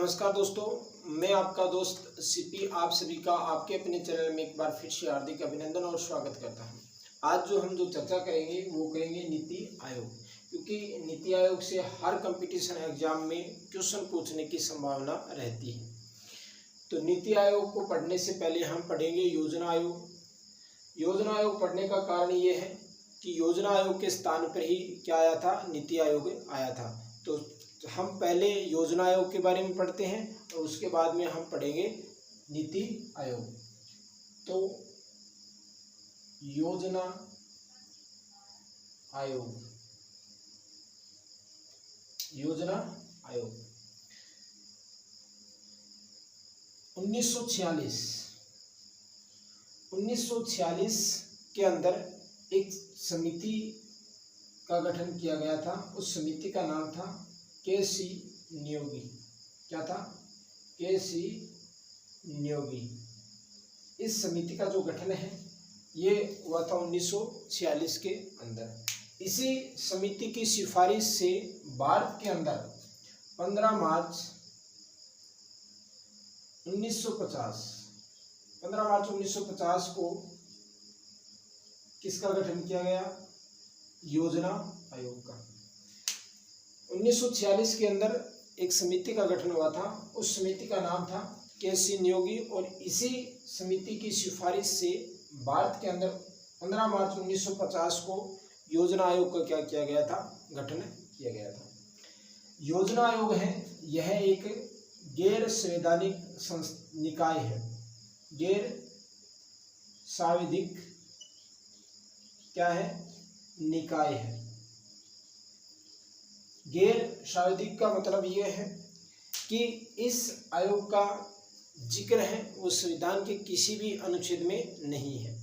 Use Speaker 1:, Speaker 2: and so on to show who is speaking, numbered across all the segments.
Speaker 1: नमस्कार दोस्तों, मैं आपका दोस्त सीपी आप सभी का आपके अपने चैनल में एक बार फिर से हार्दिक अभिनंदन और स्वागत करता हूं। आज हम जो चर्चा करेंगे वो करेंगे नीति आयोग, क्योंकि नीति आयोग से हर कंपटीशन एग्जाम में क्वेश्चन पूछने की संभावना रहती है। तो नीति आयोग को पढ़ने से पहले हम पढ़ेंगे योजना आयोग। योजना आयोग पढ़ने का कारण ये है कि योजना आयोग के स्थान पर ही क्या आया था, नीति आयोग आया था। तो हम पहले योजना आयोग के बारे में पढ़ते हैं और उसके बाद में हम पढ़ेंगे नीति आयोग। तो योजना आयोग, योजना आयोग 1946 के अंदर एक समिति का गठन किया गया था। उस समिति का नाम था के.सी. नियोगी। क्या था? के.सी. नियोगी। इस समिति का जो गठन है ये हुआ था 1946 के अंदर। इसी समिति की सिफारिश से भारत के अंदर 15 मार्च 1950 को किसका गठन किया गया? योजना आयोग का। 1946 के अंदर एक समिति का गठन हुआ था। उस समिति का नाम था के.सी. नियोगी और इसी समिति की सिफारिश से भारत के अंदर 15 मार्च 1950 को योजना आयोग का क्या किया गया था? गठन किया गया था। योजना आयोग है, यह एक गैर संवैधानिक निकाय है। गैर सांविधिक क्या है? निकाय है। गैर सांविधिक का मतलब यह है कि इस आयोग का जिक्र है वो संविधान के किसी भी अनुच्छेद में नहीं है।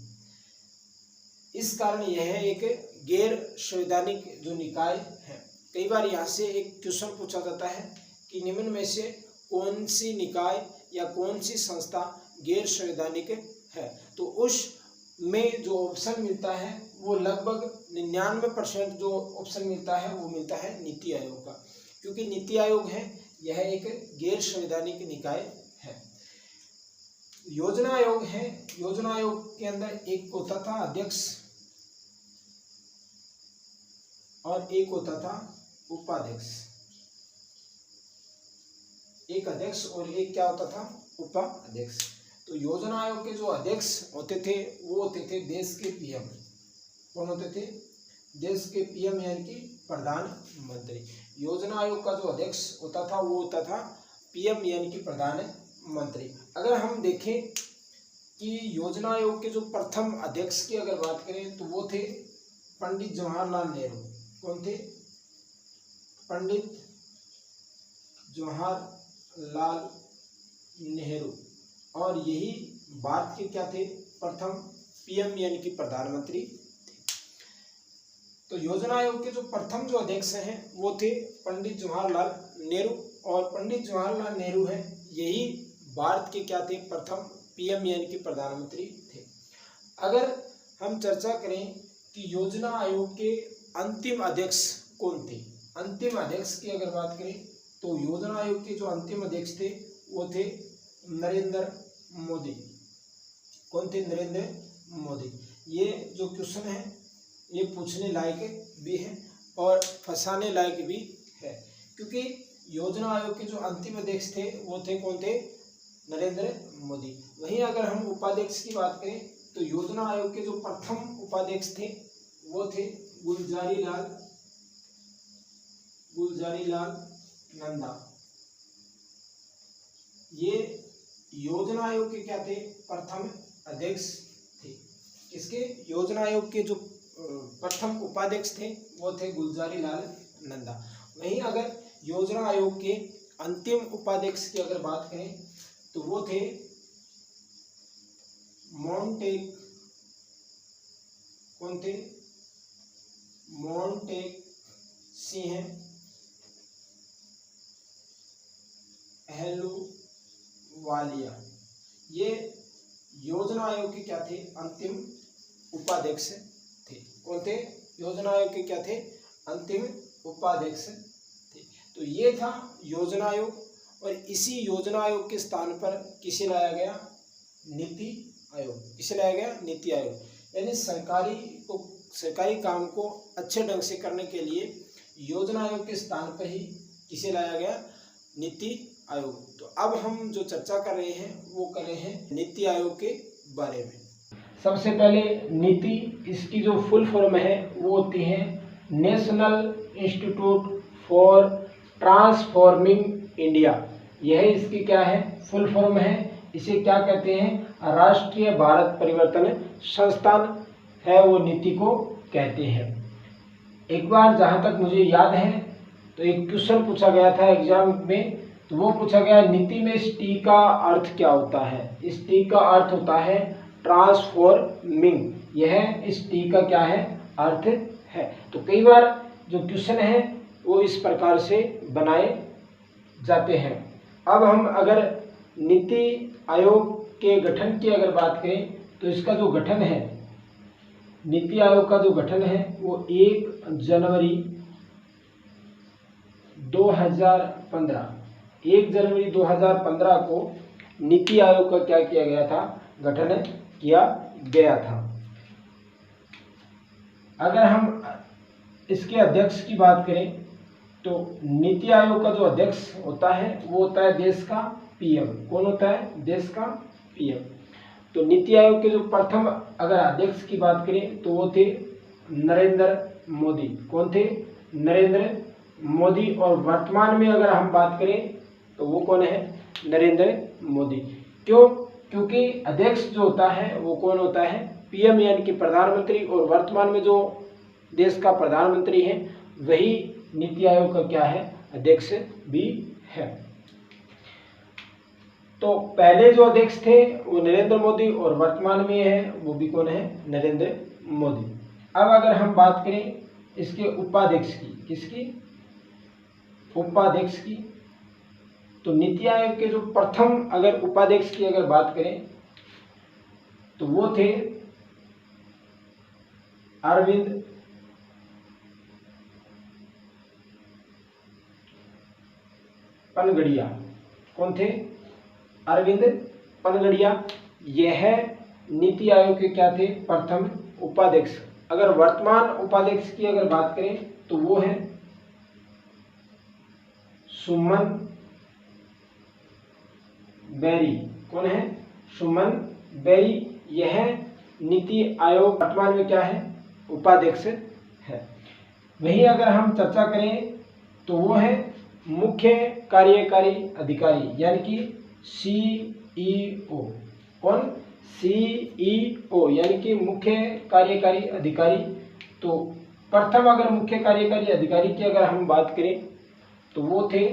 Speaker 1: इस कारण यह एक गैर संवैधानिक जो निकाय है। कई बार यहाँ से एक क्वेश्चन पूछा जाता है कि निम्न में से कौन सी निकाय या कौन सी संस्था गैर संवैधानिक है, तो उस में जो ऑप्शन मिलता है वो लगभग 99% जो ऑप्शन मिलता है वो मिलता है नीति आयोग का, क्योंकि नीति आयोग है यह एक गैर संवैधानिक निकाय है। योजना आयोग है, योजना आयोग के अंदर एक होता था अध्यक्ष और एक होता था उपाध्यक्ष। एक अध्यक्ष और एक क्या होता था? उपाध्यक्ष। तो योजना आयोग के जो अध्यक्ष होते थे वो होते थे देश के पीएम। कौन होते थे? देश के पीएम यानी कि प्रधानमंत्री। योजना आयोग का जो अध्यक्ष होता था वो होता था पीएम यानी कि प्रधानमंत्री। अगर हम देखें कि योजना आयोग के जो प्रथम अध्यक्ष की अगर बात करें तो वो थे पंडित जवाहरलाल नेहरू। कौन थे? पंडित जवाहरलाल नेहरू। और यही भारत के क्या थे? प्रथम पीएम यानी कि प्रधानमंत्री थे। तो योजना आयोग के जो प्रथम जो अध्यक्ष हैं वो थे पंडित जवाहरलाल नेहरू, और पंडित जवाहरलाल नेहरू हैं यही भारत के क्या थे? प्रथम पीएम यानी कि प्रधानमंत्री थे। अगर हम चर्चा करें कि योजना आयोग के अंतिम अध्यक्ष कौन थे, अंतिम अध्यक्ष की अगर बात करें तो योजना आयोग के जो अंतिम अध्यक्ष थे वो थे नरेंद्र मोदी। कौन थे? नरेंद्र मोदी। ये जो क्वेश्चन है ये पूछने लायक भी है और फंसाने लायक भी है, क्योंकि योजना आयोग के जो अंतिम अध्यक्ष थे वो थे कौन थे? नरेंद्र मोदी। वहीं अगर हम उपाध्यक्ष की बात करें तो योजना आयोग के जो प्रथम उपाध्यक्ष थे वो थे गुलजारी लाल नंदा। ये योजना आयोग के क्या थे? प्रथम अध्यक्ष थे। इसके योजना आयोग के जो प्रथम उपाध्यक्ष थे वो थे गुलजारी लाल नंदा। वहीं अगर योजना आयोग के अंतिम उपाध्यक्ष की अगर बात करें तो वो थे मोंटेक। कौन थे? मोंटेक सिंह अहलूवालिया। ये योजना आयोग के क्या थे? अंतिम उपाध्यक्ष थे। कौन थे? योजना आयोग के क्या थे? अंतिम उपाध्यक्ष थे। तो ये था योजना आयोग। और इसी योजना आयोग के स्थान पर किसे लाया गया? नीति आयोग। किसे लाया गया? नीति आयोग। यानी सरकारी काम को अच्छे ढंग से करने के लिए योजना आयोग के स्थान पर ही किसे लाया गया? नीति आयोग। तो अब हम जो चर्चा कर रहे हैं वो कर रहे हैं नीति आयोग के बारे में। सबसे पहले नीति, इसकी जो फुल फॉर्म है वो होती है national institute for transforming India. यह इसकी क्या है? फुल फॉर्म है। इसे क्या कहते हैं? राष्ट्रीय भारत परिवर्तन संस्थान है, वो नीति को कहते हैं। एक बार जहाँ तक मुझे याद है तो एक क्वेश्चन पूछा गया था एग्जाम में, तो वो पूछा गया नीति में इस टी का अर्थ क्या होता है? इस टी का अर्थ होता है ट्रांसफॉर्मिंग। यह इस टी का क्या है? अर्थ है। तो कई बार जो क्वेश्चन है वो इस प्रकार से बनाए जाते हैं। अब हम अगर नीति आयोग के गठन की अगर बात करें तो इसका जो गठन है, नीति आयोग का जो गठन है वो 1 जनवरी 2015 को नीति आयोग का क्या किया गया था? गठन किया गया था। अगर हम इसके अध्यक्ष की बात करें तो नीति आयोग का जो अध्यक्ष होता है वो होता है देश का पीएम। कौन होता है? देश का पीएम। तो नीति आयोग के जो प्रथम अगर अध्यक्ष की बात करें तो वो थे नरेंद्र मोदी। कौन थे? नरेंद्र मोदी। और वर्तमान में अगर हम बात करें तो वो कौन है? नरेंद्र मोदी। क्यों? क्योंकि अध्यक्ष जो होता है वो कौन होता है? पीएम यानी कि प्रधानमंत्री। और वर्तमान में जो देश का प्रधानमंत्री है वही नीति आयोग का क्या है? अध्यक्ष भी है। तो पहले जो अध्यक्ष थे वो नरेंद्र मोदी और वर्तमान में है वो भी कौन है? नरेंद्र मोदी। अब अगर हम बात करें इसके उपाध्यक्ष की, किसकी? उपाध्यक्ष की। तो नीति आयोग के जो प्रथम अगर उपाध्यक्ष की अगर बात करें तो वो थे अरविंद पनगड़िया। कौन थे? अरविंद पनगड़िया। यह नीति आयोग के क्या थे? प्रथम उपाध्यक्ष। अगर वर्तमान उपाध्यक्ष की अगर बात करें तो वो है सुमन बेरी। कौन है? सुमन बेरी। यह नीति आयोग वर्तमान में क्या है? उपाध्यक्ष है। वहीं अगर हम चर्चा करें तो वो है मुख्य कार्यकारी अधिकारी यानी कि सीईओ। कौन? सीईओ यानी कि मुख्य कार्यकारी अधिकारी। तो प्रथम अगर मुख्य कार्यकारी अधिकारी की अगर हम बात करें तो वो थे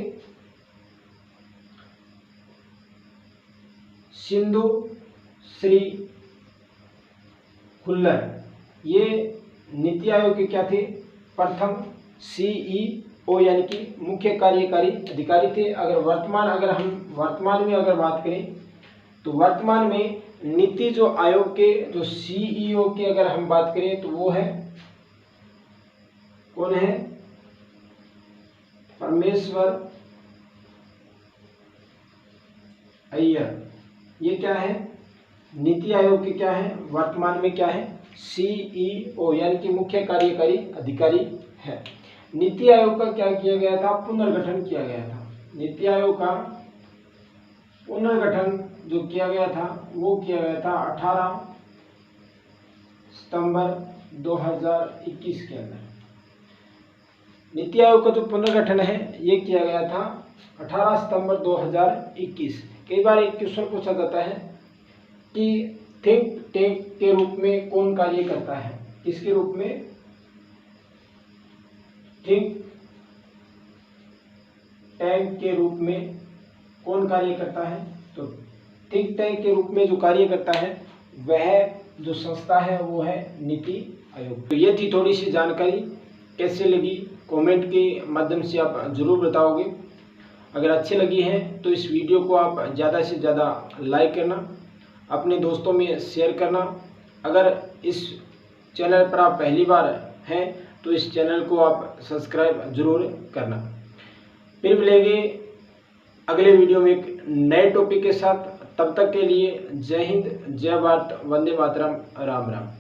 Speaker 1: सिंधु श्री खुल्लर। ये नीति आयोग के क्या थे? प्रथम सीईओ यानी कि मुख्य कार्यकारी अधिकारी थे। अगर हम वर्तमान में अगर बात करें तो वर्तमान में नीति जो आयोग के जो सीईओ की अगर हम बात करें तो वो है कौन है? परमेश्वर अय्यर। ये क्या है? नीति आयोग के क्या है? वर्तमान में क्या है? सीईओ यानी कि मुख्य कार्यकारी अधिकारी है। नीति आयोग का क्या किया गया था? पुनर्गठन किया गया था। नीति आयोग का पुनर्गठन जो किया गया था वो किया गया था 18 सितंबर 2021 के अंदर। नीति आयोग का जो पुनर्गठन है ये किया गया था 18 सितंबर 2021। कई बार एक क्वेश्चन पूछा जाता है कि थिंक टैंक के रूप में कौन कार्य करता है? किसके रूप में? थिंक टैंक के रूप में कौन कार्य करता है? तो थिंक टैंक के रूप में जो कार्य करता है वह जो संस्था है वो है नीति आयोग। तो ये थी थोड़ी सी जानकारी। कैसे लगी कमेंट के माध्यम से आप जरूर बताओगे। अगर अच्छी लगी है तो इस वीडियो को आप ज़्यादा से ज़्यादा लाइक करना, अपने दोस्तों में शेयर करना। अगर इस चैनल पर आप पहली बार हैं तो इस चैनल को आप सब्सक्राइब जरूर करना। फिर मिलेंगे अगले वीडियो में एक नए टॉपिक के साथ। तब तक के लिए जय हिंद, जय भारत, वंदे मातरम, राम राम।